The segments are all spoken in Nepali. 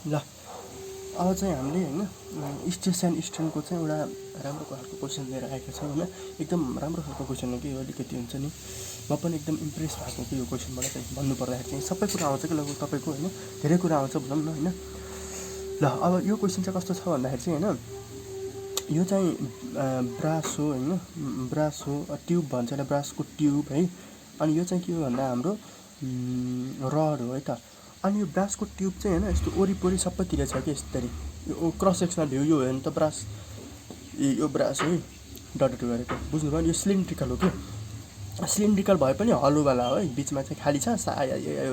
ल अब चाहिँ हामीले होइन स्टेसन स्ट्यान्डको चाहिँ एउटा राम्रो खालको क्वेसन लिएर आएका छौँ होइन। एकदम राम्रो खालको क्वेसन हो कि यो, अलिकति हुन्छ नि म पनि एकदम इम्प्रेस भएको कि यो क्वेसनबाट चाहिँ भन्नुपर्दाखेरि चाहिँ सबै कुरा आउँछ कि लगभग तपाईँको होइन धेरै कुरा आउँछ भनौँ न होइन। ल अब यो क्वेसन चाहिँ कस्तो छ भन्दाखेरि चाहिँ होइन यो चाहिँ ब्रास हो होइन, ब्रास हो, ट्युब भन्छ होइन, ब्रासको ट्युब है। अनि यो चाहिँ के हो भन्दा हाम्रो रड हो है त। अनि यो ब्रासको ट्युब चाहिँ होइन यस्तो वरिपरि सबैतिर छ कि यसरी यो क्रस सेक्सनल भ्यू यो हो भने त ब्रास यो ब्रास है डटेड गरेको बुझ्नुभयो नि। यो सिलिन्ड्रिकल हो कि, सिलिन्ड्रिकल भए पनि हलोवाला हो है, बिचमा चाहिँ खाली छ,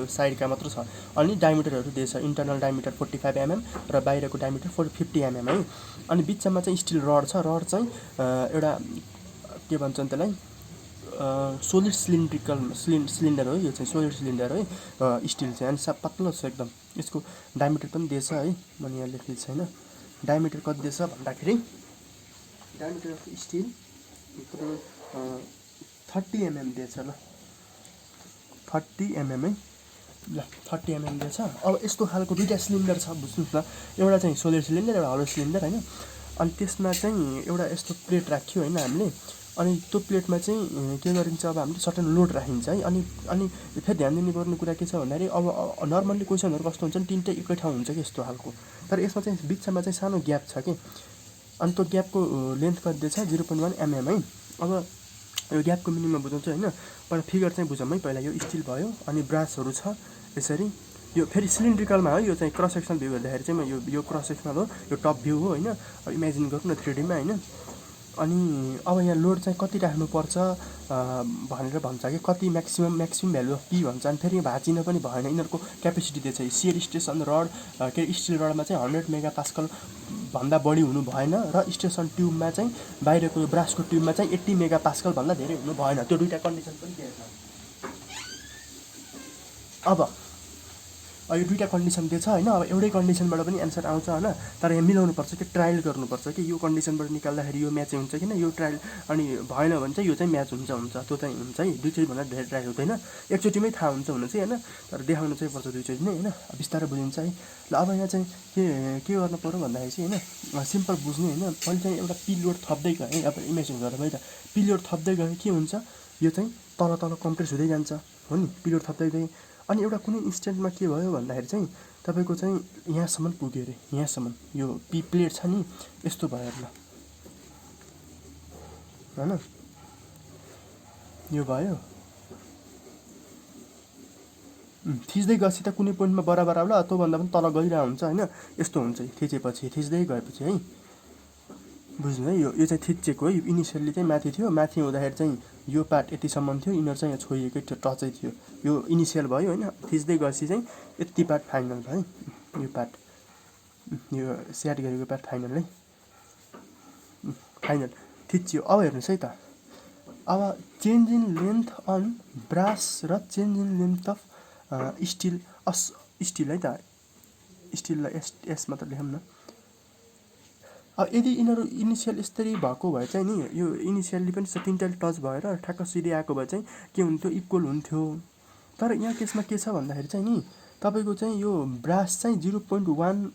साइडका मात्र छ। अनि डायमिटरहरू दिएछ, इन्टरनल डायमिटर 45 mm र बाहिरको डायमिटर 50 mm है। अनि बिचमा चाहिँ स्टिल रड छ, रड चाहिँ एउटा के भन्छन् त्यसलाई सोलिड सिलिन्डर हो, यो चाहिँ सोलिड सिलिन्डर है स्टिल चाहिँ। अनि पातलो छ एकदम, यसको डायमिटर पनि दिएछ है, मैले यहाँ लेखेको छैन डायमिटर कति दिएछ भन्दाखेरि डायमिटर अफ स्टिल 30 mm दिएछ। ल 30 mm है, ल 30 mm दिएछ। अब यस्तो खालको दुईवटा सिलिन्डर छ बुझ्नुहोस् न, एउटा चाहिँ सोलिड सिलिन्डर, एउटा हलो सिलिन्डर होइन। अनि त्यसमा चाहिँ एउटा यस्तो प्लेट राख्यो होइन हामीले। अनि त्यो प्लेटमा चाहिँ के गरिन्छ अब हामीले सर्टेन लोड राखिन्छ है। अनि फेरि ध्यान दिनुपर्ने कुरा के छ भन्दाखेरि अब नर्मल्ली क्वेसनहरू कस्तो हुन्छ नि तिनवटै एकै ठाउँ हुन्छ कि यस्तो खालको, तर यसमा चाहिँ बिचमा चाहिँ सानो ग्याप छ कि। अनि त्यो ग्यापको लेन्थ कति दिएछ 0.1 mm है। अब यो ग्यापको मिनिङमा बुझाउँछ होइन, पहिला फिगर चाहिँ बुझौँ है। पहिला यो स्टिल भयो, अनि ब्रासहरू छ यसरी, यो फेरि सिलिन्ड्रिकलमा हो, यो चाहिँ क्रस सेक्सनल भ्यू हेर्दाखेरि चाहिँ यो क्रस सेक्सनल हो, यो टप भ्यू हो होइन। अब इमेजिन गर्नु न 3D मा होइन। अनि अब यहाँ लोड चाहिँ कति राख्नुपर्छ भनेर भन्छ कि, कति म्याक्सिमम भ्यालु अफ पी भन्छ। अनि फेरि भाँचिन पनि भएन, यिनीहरूको क्यापेसिटी दिएछ। सियर स्टेसन रड के स्टिल रडमा चाहिँ 100 मेगापास्कल भन्दा बढी हुनु भएन, र स्टेसन ट्युबमा चाहिँ बाहिरको ब्रासको ट्युबमा चाहिँ 80 मेगापास्कल भन्दा धेरै हुनु भएन। त्यो दुईवटा कन्डिसन पनि दिएछ। अब यो दुईवटा कन्डिसन दिएछ होइन। अब एउटै कन्डिसनबाट पनि एन्सर आउँछ होइन, तर यहाँ मिलाउनुपर्छ कि ट्रायल गर्नुपर्छ कि यो कन्डिसनबाट निकाल्दाखेरि यो म्याच हुन्छ किन, यो ट्रायल अनि भएन भने चाहिँ यो चाहिँ म्याच हुन्छ त्यो चाहिँ हुन्छ है। दुईचोटिभन्दा धेरै ट्राई हुँदैन, एकचोटिमै थाहा हुन्छ हुन चाहिँ होइन, तर देखाउनु चाहिँ पर्छ दुईचोटि नै होइन, बिस्तारै बुझिन्छ है। ल अब यहाँ चाहिँ के गर्नु पऱ्यो भन्दाखेरि चाहिँ होइन सिम्पल बुझ्ने होइन। मैले चाहिँ एउटा पिलोड थप्दै गएँ, अब इमेजिन गरेर है त, पिलोड थप्दै गएँ के हुन्छ, यो चाहिँ तल तल कम्प्रेस हुँदै जान्छ हो नि, पिलोड थप्दै गएँ। अनि एउटा कुनै इन्स्टेन्टमा के भयो भन्दाखेरि चाहिँ तपाईँको चाहिँ यहाँसम्म पुग्यो अरे, यहाँसम्म यो प्लेट छ नि यस्तो भयो ल होइन, यो भयो। थिच्दै गएपछि त कुनै पोइन्टमा बराबर आउला, त्योभन्दा पनि तल गइरहेको हुन्छ होइन, यस्तो हुन्छ थिचेपछि, थिच्दै गएपछि है। बुझ्नु है, यो चाहिँ थिचेको है। इनिसियल्ली चाहिँ माथि थियो, माथि हुँदाखेरि चाहिँ यो पार्ट यतिसम्म थियो, यिनीहरू चाहिँ छोइएकै थियो, टचै थियो, यो इनिसियल भयो होइन। थिच्दै गएपछि चाहिँ यति पार्ट फाइनल भयो है, यो पार्ट यो स्याट गरेको पार्ट फाइनल है, फाइनल थिच्यो। अब हेर्नुहोस् है त, अब change in length on brass र change in length of steel steel है त, स्टिललाई एस मात्र लेखौँ न। अब यदि यिनीहरू इनिसियल यस्तरी भएको भए चाहिँ नि, यो इनिसियल्ली पनि तिनवटा टच भएर ठ्याक्क सिधै आएको भए चाहिँ के हुन्थ्यो, इक्वल हुन्थ्यो। तर यहाँ केसमा के छ भन्दाखेरि चाहिँ नि तपाईँको चाहिँ यो ब्रास चाहिँ 0.1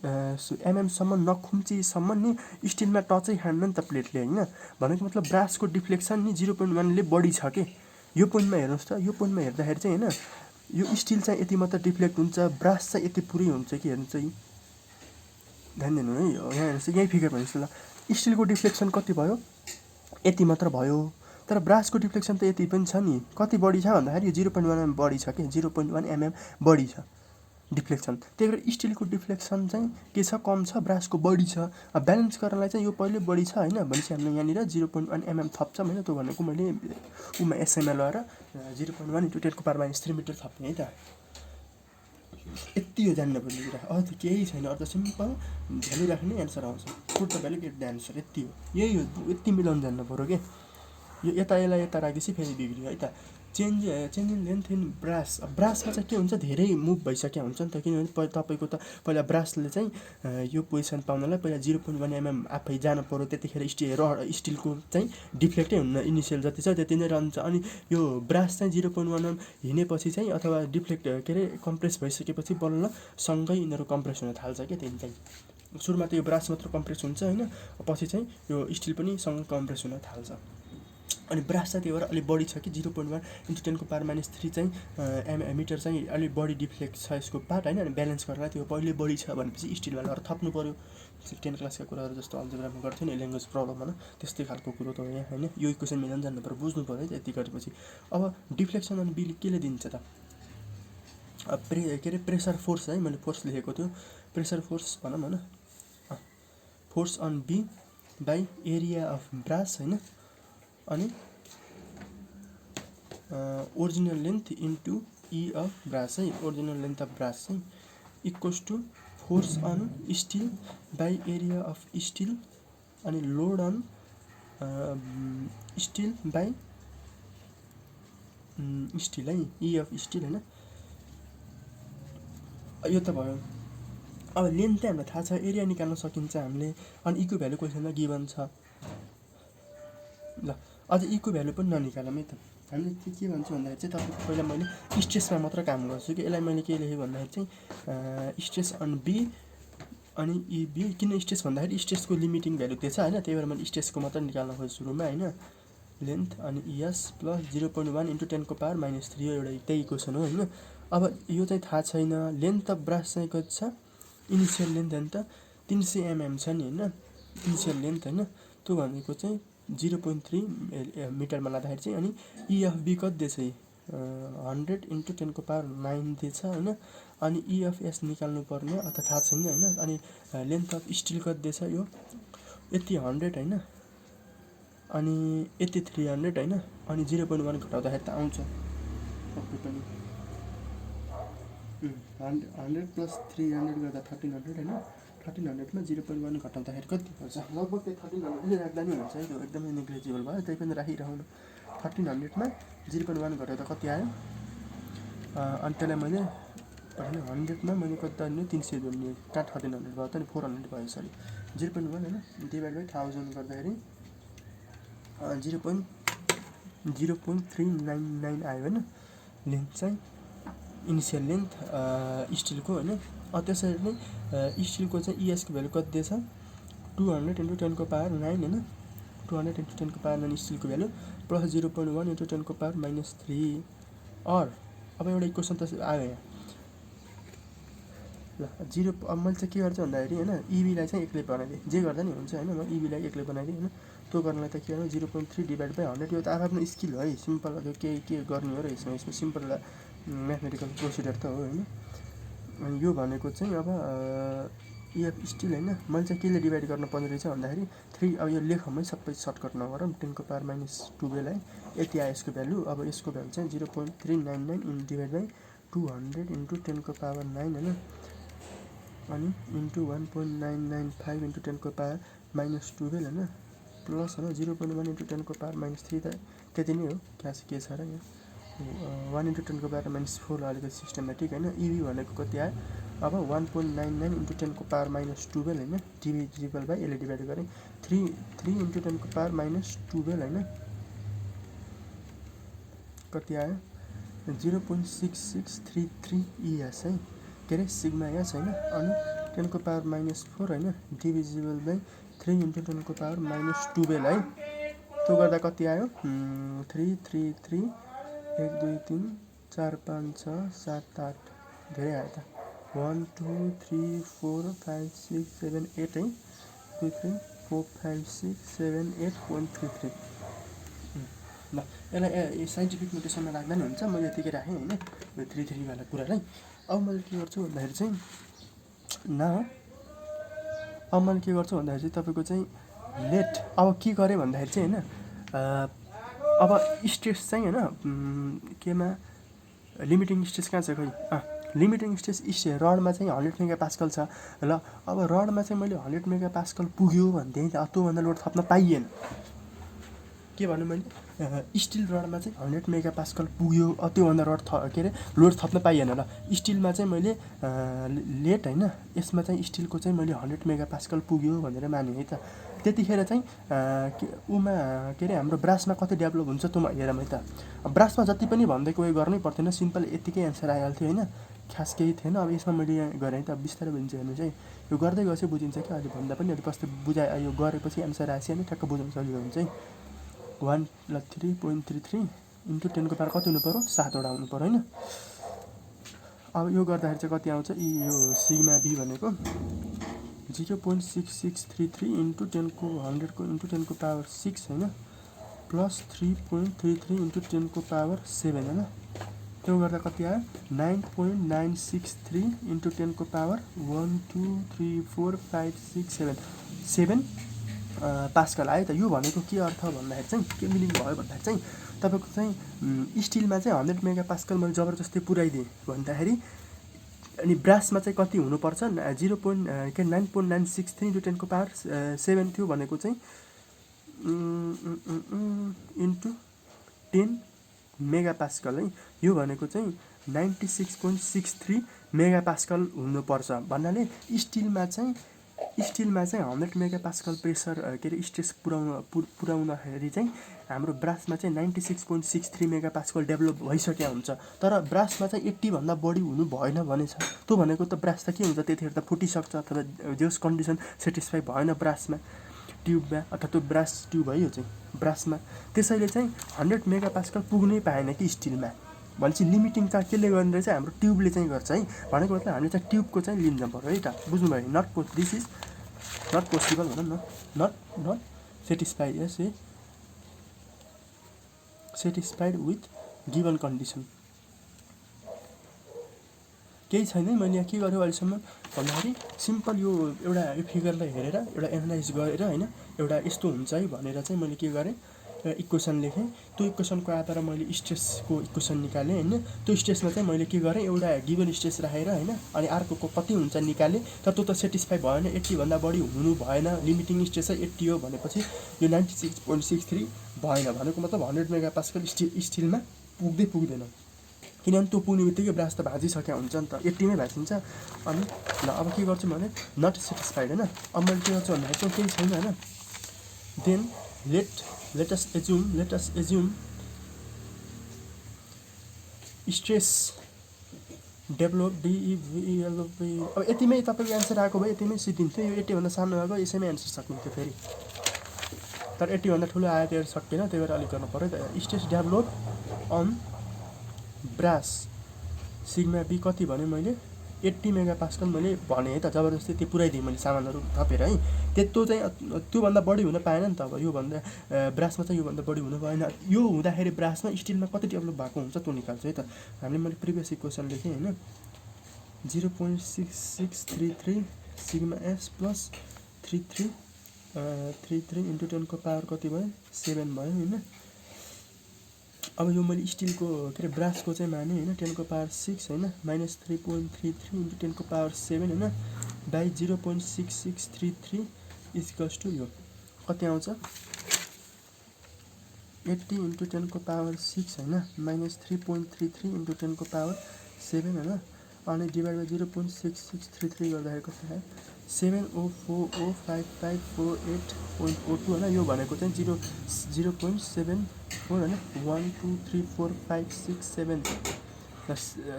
mm नखुम्चीसम्म नि स्टिलमा टचै खान्न नि त प्लेटले होइन। भनेको मतलब ब्रासको डिफ्लेक्सन नि 0.1ले बढी छ कि। यो पोइन्टमा हेर्नुहोस् त, यो पोइन्टमा हेर्दाखेरि चाहिँ होइन यो स्टिल चाहिँ यति मात्र डिफ्लेक्ट हुन्छ, ब्रास चाहिँ यति पुरै हुन्छ कि। हेर्नु चाहिँ ध्यान दिनु है, यहाँ हेर्नुहोस् यही फिगर भन्नुहोस् ल, स्टिलको डिफ्लेक्सन कति भयो, यति मात्र भयो। तर ब्रासको डिफ्लेक्सन त यति पनि छ नि, कति बढी छ भन्दाखेरि 0.1 mm बढी छ कि, 0.1 mm बढी छ डिफ्लेक्सन। त्यही भएर स्टिलको डिफ्लेक्सन चाहिँ के छ, कम छ, ब्रासको बढी छ। अब ब्यालेन्स गर्नलाई चाहिँ यो पहिले बढी छ होइन, भनेपछि हामीले यहाँनिर 0.1 mm थप्छ होइन। त्यो भनेको मैले उमा एसएमए लगाएर 0.1 × 10⁻³ मिटर थप्ने है त। यति हो जान्नुपर्ने कुरा, अझ केही छैन, अझ सिम्पल भ्यालु राख्ने एन्सर आउँछ, put the value get the answer, यति हो, यही हो, यति मिलाउनु जान्नु पऱ्यो कि। यो यता यसलाई यता राखेपछि फेरि बिग्रियो है त। Change in length in brass. ब्रासमा चाहिँ के हुन्छ, धेरै मुभ भइसकेको हुन्छ नि त, किनभने तपाईँको त पहिला ब्रासले चाहिँ यो पोजिसन पाउनलाई पहिला 0.1 mm आफै जानु पऱ्यो, त्यतिखेर स्टिलको चाहिँ डिफ्लेक्टै हुन्न, इनिसियल जति छ त्यति नै रहन्छ। अनि यो ब्रास चाहिँ 0.1 mm हिँडेपछि चाहिँ अथवा डिफ्लेक्ट के अरे कम्प्रेस भइसकेपछि बल्ल सँगै यिनीहरू कम्प्रेस हुन थाल्छ क्या। त्यही चाहिँ सुरुमा त यो ब्रास मात्र कम्प्रेस हुन्छ होइन, पछि चाहिँ यो स्टिल पनि सँगै कम्प्रेस हुन थाल्छ। अनि ब्रास चाहिँ त्यही भएर अलिक बढी छ कि 0.1 × 10⁻³ चाहिँ मिटर चाहिँ अलिक बढी डिफ्लेक्ट छ यसको पार्ट होइन। अनि ब्यालेन्स गरेर त्यो पहिले बढी छ भनेपछि स्टिलवाला अरू थप्नु पऱ्यो। 10 क्लासका कुराहरू जस्तो अल्जेब्रामा गर्थ्यो नि, ल्याङ्ग्वेज प्रब्लम होइन, त्यस्तै खालको कुरो त यहाँ होइन। यो इक्वेसन मिलाउन जान्नु पऱ्यो, बुझ्नु पऱ्यो है यति गरेपछि। अब डिफ्लेक्सन अनि बिल केले दिन्छ त, के अरे प्रेसर फोर्स है, मैले फोर्स लेखेको थियो, प्रेसर फोर्स भनौँ होइन, force on B by area of brass होइन। अनि original length into E of brass है, ओरिजिनल लेन्थ अफ ब्रास चाहिँ equals to force on steel by area of steel अनि load on steel by steel है, ई अफ स्टिल होइन। यो त भयो। अब लेन्थ चाहिँ हामीलाई थाहा छ, एरिया निकाल्न सकिन्छ हामीले। अनि इको भ्यालु क्वेसनमा गिभन छ। ल अझ इको भ्यालु पनि ननिकालौँ है त, हामीले के भन्छ भन्दाखेरि चाहिँ तपाईँको पहिला मैले स्ट्रेसमा मात्र काम गर्छु कि। यसलाई मैले के लेखेँ भन्दाखेरि चाहिँ स्ट्रेस अन बी अनि इबी। किन स्ट्रेस भन्दाखेरि स्ट्रेसको लिमिटिङ भ्यालु त्यो छ होइन, त्यही भएर मैले स्ट्रेसको मात्र निकाल्न खोजेँ सुरुमा होइन। लेन्थ अनि इएस प्लस 0.1 × 10⁻³ एउटा त्यही इक्वेसन हो होइन। अब यो चाहिँ थाहा छैन। लेन्थ अफ ब्रास चाहिँ कति छ, इनिसियल लेन्थ होइन त 300 mm छ नि होइन, इनिसियल लेन्थ होइन। त्यो भनेको चाहिँ 0.3 मिटरमा लाँदाखेरि चाहिँ। अनि इएफबी कति दिएछ, 100 × 10⁹ दिएछ होइन। अनि इएफएस निकाल्नु पर्ने अथवा थाहा छैन होइन। अनि लेन्थ अफ स्टिल कति दिएछ, यो यति 100 होइन, अनि यति 300 होइन। अनि 0.1 घटाउँदाखेरि त आउँछ सबै पनि 100 प्लस 300 गर्दा 1300 होइन। 1300मा 0.1 घटाउँदाखेरि कति पर्छ, लगभग त्यही 1300 राख्दा नि हुन्छ है। त्यो एकदमै नेग्लिजिबल भयो, त्यही पनि राखिरहनु। 1300मा 0.1 घटाउँदा कति आयो, अनि त्यसलाई मैले 100मा मैले कति धन्यो 300 धन्यो, कहाँ 1300 भयो त नि, 400 भयो सरी। 0.1 होइन डिभाइड बाई 1000 गर्दाखेरि 0.399 आयो होइन लेन्थ चाहिँ, इनिसियल लेन्थ स्टिलको होइन। त्यसरी नै स्टिलको चाहिँ इएसको भ्यालु कति दिएछ, 200 × 10⁻9 होइन, 200 × 10⁻9 स्टिलको भ्यालु प्लस 0.1 × 10⁻³ अर। अब एउटा इक्वेसन त आयो यहाँ ल 0। अब मैले चाहिँ के गर्छु भन्दाखेरि होइन, इबीलाई चाहिँ एक्लै बनाइदिएँ, जे गर्दा नि हुन्छ होइन। म इबीलाई एक्लै बनाइदिएँ होइन। त्यो गर्नलाई त के गर्नु, 0.3 डिभाइड बाई 100। यो त आफ्नो स्किल हो है, सिम्पल हो, के गर्ने हो र यसमा सिम्पल म्याथमेटिकल प्रोसिडर त हो होइन। अनि यो भनेको चाहिँ अब इएफ स्टिल होइन, मैले चाहिँ केले डिभाइड गर्नुपर्ने रहेछ भन्दाखेरि 3। अब यो लेखौँ है, सबै सर्टकट नगरौँ, 10⁻12 है, यति आयो यसको भ्यालु। अब यसको भ्यालु चाहिँ 0.399 डिभाइड बाई 200 × 10⁻9 होइन। अनि इन्टु 1.995 × 10⁻12 होइन, प्लस होइन 0.1 × 10⁻³ त त्यति नै हो, के छ र यहाँ 1 × 10⁻⁴ अलिकति सिस्टमेटिक होइन। इबी भनेको कति आयो, अब 1.99 × 10⁻12 होइन, डिभिजिबल बाई यसले डिभाइड गरेँ 3 × 10⁻12 होइन, कति आयो 0.6633 इएस है, के अरे सिग्मा एस होइन। अनि 10⁻⁴ होइन, डिभिजिबल बाई 3 × 10⁻12 है। त्यो गर्दा कति आयो 333 1 2 3 4 5 6 7 8 धेरै आयो त, 1 2 3 4 5 6 7 8 है, 2 3 4 5 6 7 8.33। ल यसलाई साइन्टिफिक नोटेसनमा राख्दा नि हुन्छ, मैले यतिकै राखेँ होइन यो 33 वाला कुरालाई। अब मैले के गर्छु भन्दाखेरि चाहिँ अब मैले के गर्छु भन्दाखेरि चाहिँ तपाईँको चाहिँ लेट। अब के गरेँ भन्दाखेरि चाहिँ होइन, अब स्ट्रेस चाहिँ होइन केमा लिमिटिङ स्ट्रेस कहाँ छ, खै लिमिटिङ स्ट्रेस रडमा चाहिँ 100 मेगापास्कल छ। ल अब रडमा चाहिँ मैले 100 मेगापास्कल पुग्यो भनेदेखि त्योभन्दा लोड थप्न पाइएन। के भन्नु मैले, स्टिल रडमा चाहिँ 100 मेगापास्कल पुग्यो, त्योभन्दा रड के अरे लोड थप्न पाइएन ल। स्टिलमा चाहिँ मैले लेट होइन, यसमा चाहिँ स्टिलको चाहिँ मैले 100 मेगापास्कल पुग्यो भनेर माने है त। त्यतिखेर चाहिँ उमा के अरे हाम्रो ब्रासमा कति डेभलप हुन्छ त्यो हेरौँ है त। ब्रासमा जति पनि भनिदिएको उयो गर्नै पर्थेन, सिम्पल यतिकै एन्सर आइहाल्थ्यो होइन, खास केही थिएन। अब यसमा मैले यहाँ गरेँ त बिस्तारै बुझिन्छ हेर्नुहोस् है, यो गर्दै गएपछि बुझिन्छ कि अहिले भन्दा पनि अलिक कस्तो बुझाए, यो गरेपछि एन्सर आएपछि होइन ठ्याक्क बुझ्नु सजिलो हुन्छ है। 1/3.33 इन्टु 10 को पावर कति हुनु पऱ्यो, 7 वटा हुनु पऱ्यो होइन। अब यो गर्दाखेरि चाहिँ कति आउँछ, यो सिग्मा बी भनेको 0.6633 इन्टु 10 को 100 को इन्टु 10 को पावर 6 होइन, प्लस 3.33 इन्टु 10 को पावर 7 होइन। त्यो गर्दा कति आयो, 9.963 इन्टु 10 को पावर 1 2 3 4 5 6 7 पास्कल आयो त। यो भनेको के अर्थ भन्दाखेरि चाहिँ के मिनिङ भयो भन्दाखेरि चाहिँ तपाईँको चाहिँ स्टिलमा चाहिँ 100 मेगापास्कल मैले जबरजस्ती पुऱ्याइदिएँ भन्दाखेरि, अनि ब्रासमा चाहिँ कति हुनुपर्छ, 9.963 इन्टु 10 को पावर 7 थियो भनेको चाहिँ इन्टु 10 मेगापास्कल है। यो भनेको चाहिँ 96.63 मेगापास्कल हुनुपर्छ भन्नाले स्टिलमा चाहिँ 100 मेगापास्कल प्रेसर के अरे स्ट्रेस पुऱ्याउँदाखेरि चाहिँ हाम्रो ब्रासमा चाहिँ 96.63 मेगापास्कल डेभलप भइसकेको हुन्छ। तर ब्रासमा चाहिँ 80 भन्दा बढी हुनु भएन भनेछ। त्यो भनेको त ब्रास त के हुन्छ त्यतिखेर त फुटिसक्छ अथवा जोस कन्डिसन सेटिस्फाई भएन ब्रासमा, ट्युबमा, अथवा त्यो ब्रास ट्युब है यो चाहिँ ब्रासमा। त्यसैले चाहिँ 100 मेगापास्कल पुग्नै पाएन कि स्टिलमा भनेपछि लिमिटिङ चाहिँ केले गर्ने रहेछ, हाम्रो ट्युबले चाहिँ गर्छ है। भनेको मतलब हामीले चाहिँ ट्युबको चाहिँ लिन्छ पऱ्यो है त, बुझ्नुभयो। दिस इज नट पोसिबल भनौँ न, not satisfied, yes a satisfied with given condition. केही छैन, मैले यहाँ के गरेँ अहिलेसम्म भन्दाखेरि सिम्पल यो एउटा यो फिगरलाई हेरेर एउटा एनालाइज गरेर होइन, एउटा यस्तो हुन्छ है भनेर चाहिँ मैले के गरेँ, इक्वेसन लेखेँ। त्यो इक्वेसनको आधारमा मैले स्ट्रेसको इक्वेसन निकालेँ होइन। त्यो स्ट्रेसमा चाहिँ मैले के गरेँ, एउटा गिभन स्ट्रेस राखेर होइन, अनि अर्कोको कति हुन्छ निकालेँ। तर त्यो त सेटिस्फाई भएन, 80 भन्दा बढी हुनु भएन, लिमिटिङ स्ट्रेस चाहिँ 80 हो भनेपछि यो 96.63 भएन। भनेको मतलब 100 मेगापास्कल स्टिलमा पुग्दैन, किनभने त्यो पुग्ने बित्तिकै ब्रास त भाँचिसकेको हुन्छ नि त, 80 मै भाँचिन्छ। अनि ल अब के गर्छु भने नट सेटिस्फाइड होइन। अब मैले के गर्छु भन्दाखेरि चाहिँ केही छैन होइन, then let us assume stress develop develop। अब यतिमै तपाईँको एन्सर आएको भए यतिमै सिद्धिन्थ्यो। यो 80 भन्दा सानो आएको यसैमै एन्सर सकिन्थ्यो फेरि, तर 80 भन्दा ठुलो आयो त्यो सकिएन, त्यही भएर अलिक गर्नु पऱ्यो। Stress develop on brass sigma b कति भने मैले 80 मेगापास्कल मैले भने है त, जबरजस्ती त्यो पुऱ्याइदिएँ मैले सामानहरू थपेर है। त्यो चाहिँ त्योभन्दा बढी हुन पाएन नि त। अब योभन्दा ब्रासमा चाहिँ योभन्दा बढी हुनु भएन। यो हुँदाखेरि ब्रासमा स्टिलमा कति डेभलप भएको हुन्छ त्यो निकाल्छु है त। हामीले मैले प्रिभियस इक्वेसन लेखेँ होइन, 0.6633 सिग्मा एस प्लस 33 इन्टु 10 को पावर कति भयो, 7 भयो होइन। अब यो मैले स्टिलको के अरे ब्रासको चाहिँ माने होइन, 10 को पावर 6 होइन, माइनस 3.33 इन्टु 10 को पावर 7 होइन, बाई 0.6633 इक्वल्स टु यो कति आउँछ, 80 इन्टु 10 को पावर 6 होइन, माइनस 3.33 इन्टु 10 को पावर 7 होइन, अनि डिभाइड बाई 0.6633 गर्दाखेरि कति आयो, 7040554.8.02 होइन। यो भनेको चाहिँ 0.74 होइन, 1 2 3 4 5 6 7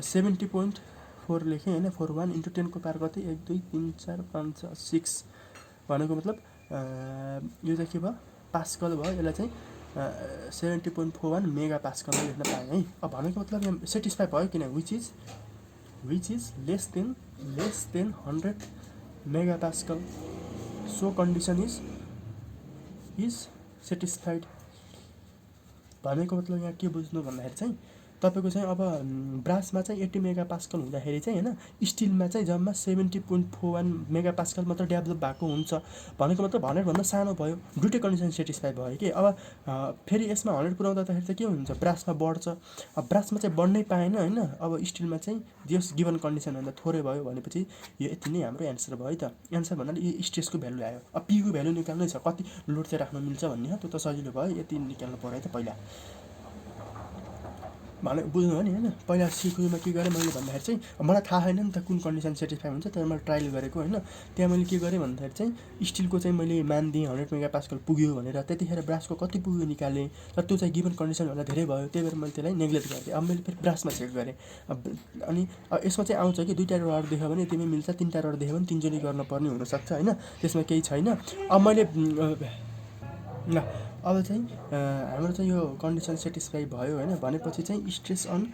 70.4 लेखेँ होइन, 41 इन्टु 10 को पावर कति, 1 2 3 4 5 6 6 भनेको मतलब यो चाहिँ के भयो, पास्कल भयो। यसलाई चाहिँ 70.41 मेगा पास्कल लेख्न पाएँ है। अब भनेको मतलब यहाँ सेटिस्फाई भयो किन, which is less than 100 mega pascal, so condition is satisfied. भनेको मतलब यहाँ के बुझ्नु भन्दाखेरि चाहिँ तपाईँको चाहिँ अब ब्रासमा चाहिँ 80 मेगापास्कल हुँदाखेरि चाहिँ होइन स्टिलमा चाहिँ जम्मा 70.41 मेगापास्कल मात्र डेभलप भएको हुन्छ भनेको मतलब 100 भन्दा सानो भयो। दुइटै कन्डिसन सेटिस्फाई भयो कि। अब फेरि यसमा 100 पुऱ्याउँदाखेरि त के हुन्छ, ब्रासमा बढ्छ। अब ब्रासमा चाहिँ बढ्नै पाएन होइन। अब स्टिलमा चाहिँ जस गिभन कन्डिसनभन्दा थोरै भयो भनेपछि यो यति नै हाम्रो एन्सर भयो त। एन्सर भन्नाले यो स्ट्रेसको भ्यालु आयो। अब पीको भ्यालु निकाल्नै छ, कति लोड चाहिँ राख्न मिल्छ भन्ने हो, त्यो त सजिलो भयो। यति निकाल्नु पऱ्यो त पहिला भने बुझ्नु हो नि होइन। पहिला सुरुमा के गरेँ मैले भन्दाखेरि चाहिँ मलाई थाहा छैन नि त कुन कन्डिसन सेटिस्फाई हुन्छ, तर मैले ट्रायल गरेको होइन। त्यहाँ मैले के गरेँ भन्दाखेरि चाहिँ स्टिलको चाहिँ मैले मानिदिएँ 100 मेगापास्कल पुग्यो भनेर। त्यतिखेर ब्रासको कति पुग्यो निकालेँ, तर त्यो चाहिँ गिभन कन्डिसनभन्दा धेरै भयो, त्यही भएर मैले त्यसलाई नेग्लेक्ट गरिदिएँ। अब मैले फेरि ब्रासमा चेक गरेँ। अनि यसमा चाहिँ आउँछ कि 2टा रड देख्यो भने यतिमै मिल्छ, 3टा रड देख्यो भने 3 गर्नुपर्ने हुनसक्छ होइन, त्यसमा केही छैन। अब मैले ल अब चाहिँ हाम्रो चाहिँ यो कन्डिसन सेटिस्फाई भयो होइन। भनेपछि चाहिँ स्ट्रेस अन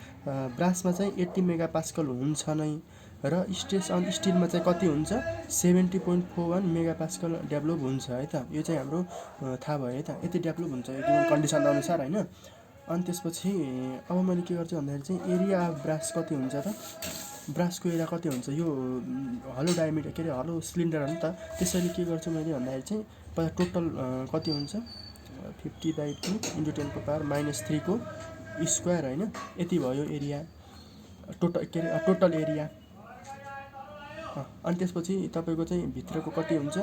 ब्रासमा चाहिँ 80 मेगापास्कल हुन्छ नै, र स्ट्रेस अन स्टिलमा चाहिँ कति हुन्छ 70.41 मेगापास्कल डेभलप हुन्छ है त। यो चाहिँ हाम्रो थाहा भयो है त, यति डेभलप हुन्छ यो कन्डिसन अनुसार होइन। अनि त्यसपछि अब मैले के गर्छु भन्दाखेरि चाहिँ एरिया अफ ब्रास कति हुन्छ त, ब्रासको एरिया कति हुन्छ, यो हलो डायमिटर के अरे हलो सिलिन्डर हो नि त। त्यसैले के गर्छु मैले भन्दाखेरि चाहिँ पहिला टोटल कति हुन्छ 50/2 × 10⁻³ को स्क्वायर होइन, यति भयो एरिया टोटल के अरे टोटल एरिया। अनि त्यसपछि तपाईँको चाहिँ भित्रको कति हुन्छ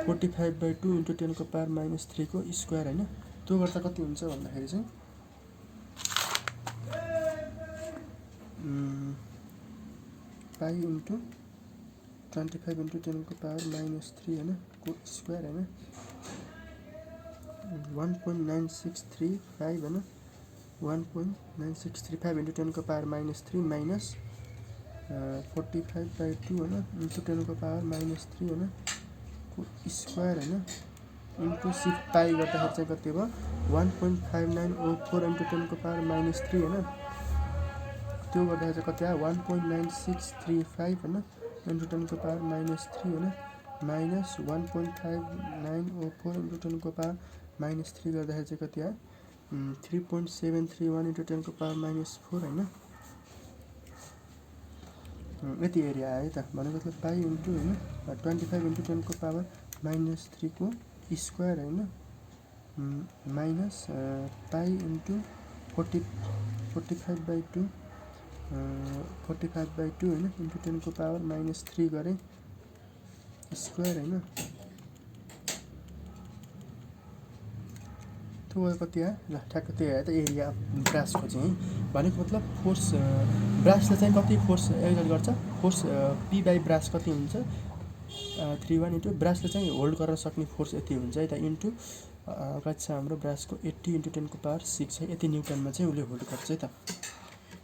45/2 × 10⁻³ को स्क्वायर होइन। त्यो गर्दा कति हुन्छ भन्दाखेरि चाहिँ पाई × 25 × 10⁻³ होइन को स्क्वायर होइन 1.9635 होइन 1.9635 × 10⁻³ माइनस 45/2 होइन × 10⁻³ होइन को स्क्वायर होइन इन्टु सिफ्ट पाई गर्दाखेरि चाहिँ कति भयो 1.5904 × 10⁻³ होइन। त्यो गर्दाखेरि चाहिँ कति आयो 1.9635 होइन × 10⁻³ होइन माइनस 1.5904 × 10⁻³ गर्दाखेरि चाहिँ कति आयो 3.731 × 10⁻⁴ होइन। यति एरिया आयो त। भनेको मतलब पाई इन्टु होइन 25 × 10⁻³ को स्क्वायर होइन माइनस पाई इन्टु 45/2 होइन इन्टु 10⁻³ गरेँ स्क्वायर होइन। त्यो कति आयो ल ठ्याक्क त्यही आयो त एरिया ब्रासको चाहिँ। भनेको मतलब फोर्स ब्रासले चाहिँ कति फोर्स एक्जर्ट गर्छ, फोर्स P/ ब्रास कति हुन्छ 31 इन्टु ब्रासले चाहिँ होल्ड गर्न सक्ने फोर्स यति हुन्छ है त इन्टु कति छ हाम्रो ब्रासको 80 × 10⁻⁶ है, यति न्युटनमा चाहिँ उसले होल्ड गर्छ है त।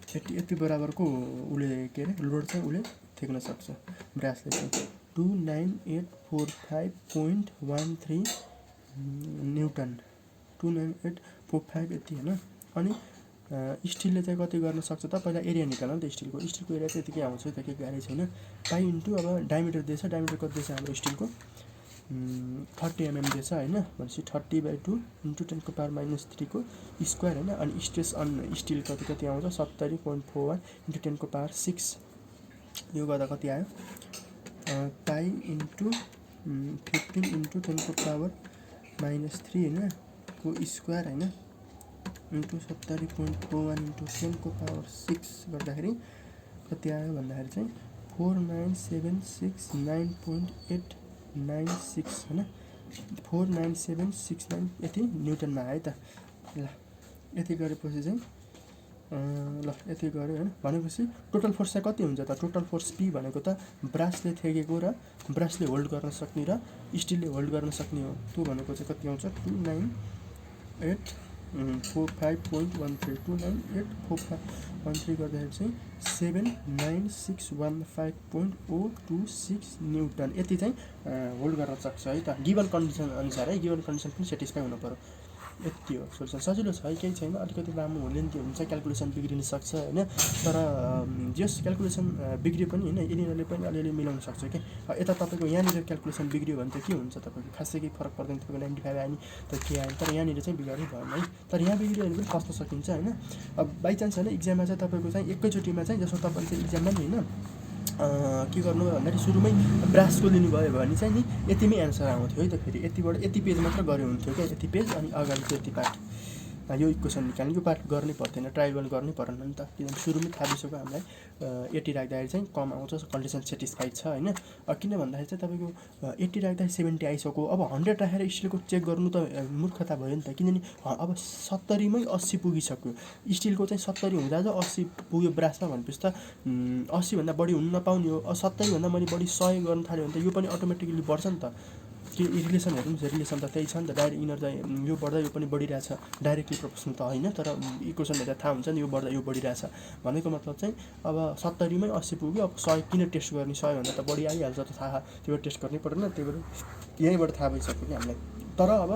यति बराबरको उसले के अरे लोड चाहिँ उसले थेक्न सक्छ ब्रासले चाहिँ 29845.13 न्युटन 29845 यति होइन। अनि स्टिलले चाहिँ कति गर्न सक्छ त, पहिला एरिया निकाल्नु नि त स्टिलको एरिया चाहिँ यतिकै आउँछ त, केही गाह्रै छैन। पाई इन्टु अब डायमिटर दिएछ, डायमिटर कति दिएछ हाम्रो स्टिलको 30 mm दिएछ होइन। भनेपछि 30/2 × 10⁻³ को स्क्वायर होइन। अनि स्ट्रेस अन स्टिल कति आउँछ 70.41 × 10⁻⁶। यो गर्दा कति आयो पाई इन्टु 15 × 10⁻³ होइन को स्क्वायर होइन इन्टु 70.41 × 10⁻⁶ गर्दाखेरि कति आयो भन्दाखेरि चाहिँ 49769.896 होइन 49769 यति न्युटनमा आयो त। ल यति गरेपछि चाहिँ ल यति गऱ्यो होइन। भनेपछि टोटल फोर्स चाहिँ कति हुन्छ त, टोटल फोर्स P भनेको त ब्रासले थेगेको र ब्रासले होल्ड गर्न सक्ने र स्टिलले होल्ड गर्न सक्ने हो। त्यो भनेको चाहिँ कति आउँछ 29845.13 2984513 गर्दाखेरि चाहिँ 79615.026 न्युटन यति चाहिँ होल्ड गर्न सक्छ है त, गिभन कन्डिसन अनुसार है। गिभन कन्डिसन पनि सेटिस्फाई हुनु पर्यो। यति हो सोल्युसन। सजिलो छ है, केही छैन। अलिकति लामो लेन्थी हुन्छ, क्यालकुलेसन बिग्रिन सक्छ होइन। तर जस क्यालकुलेसन बिग्रियो पनि होइन, यिनीहरूले पनि अलिअलि मिलाउन सक्छ कि। यता तपाईँको यहाँनिर क्यालकुलेसन बिग्रियो भने त के हुन्छ, तपाईँको खासै केही फरक पर्दैन। तपाईँको 95 आयो नि त के आयो, तर यहाँनिर चाहिँ बिगारै भएन है। तर यहाँ बिग्रियो भने पनि फस्न सकिन्छ होइन। अब बाइचान्स होइन इक्जाममा चाहिँ तपाईँको चाहिँ एकैचोटिमा चाहिँ जस्तो तपाईँले चाहिँ इक्जाममा नि होइन के गर्नु भन्दाखेरि सुरुमै ब्रासको लिनुभयो भने चाहिँ नि यतिमै एन्सर आउँथ्यो है त। फेरि यतिबाट यति पेज मात्र गरे हुन्थ्यो क्या, यति पेज अनि अगाडिको यति पार्ट। यो इक्वेसन निकाल्ने, यो पार्ट गर्नै पर्दैन, ट्रायल गर्नै परेन नि त, किनभने सुरुमै थाहा भइसक्यो हामीलाई 80 राख्दाखेरि चाहिँ कम आउँछ, कन्डिसन सेटिस्फाइड छ होइन। किन भन्दाखेरि चाहिँ तपाईँको 80 राख्दाखेरि 70 आइसक्यो। अब 100 राखेर स्टिलको चेक गर्नु त मूर्खता भयो नि त, किनभने अब 70मै 80 पुगिसक्यो। स्टिलको चाहिँ 70 हुँदा चाहिँ 80 पुग्यो ब्रासमा भनेपछि त 80भन्दा बढी हुन नपाउने हो। 70भन्दा मैले बढी 100 गर्न थाल्यो भने त यो पनि अटोमेटिकली बढ्छ नि त। कि रिलेसनहरू पनि रिलेसन त त्यही छ नि त, डाइरेक्ट यिनीहरू चाहिँ यो बढ्दा यो पनि बढिरहेछ, डाइरेक्टली प्रोपोर्सनल त होइन। तर इक्वेसन हेर्दा थाहा हुन्छ नि यो बढ्दा यो बढिरहेछ भनेको मतलब चाहिँ अब 70मै 80 पुग्यो। अब 100 किन टेस्ट गर्ने, 100भन्दा त बढी आइहाल्छ त थाहा, त्यो टेस्ट गर्नै पर्दैन। त्यही भएर यहीँबाट थाहा भइसक्यो कि हामीलाई। तर अब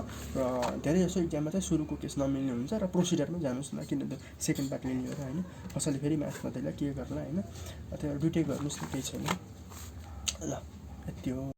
धेरै जसो इक्जाममा चाहिँ सुरुको केस नमिल्ने हुन्छ र प्रोसिडरमा जानुहोस् न, किनभने सेकेन्ड पार्ट लिने हो र होइन। कसैले फेरि म्याथमा त्यसलाई के गर्ला होइन, त्यही भएर दुइटै गर्नुहोस् न, केही छैन ल, यति हो।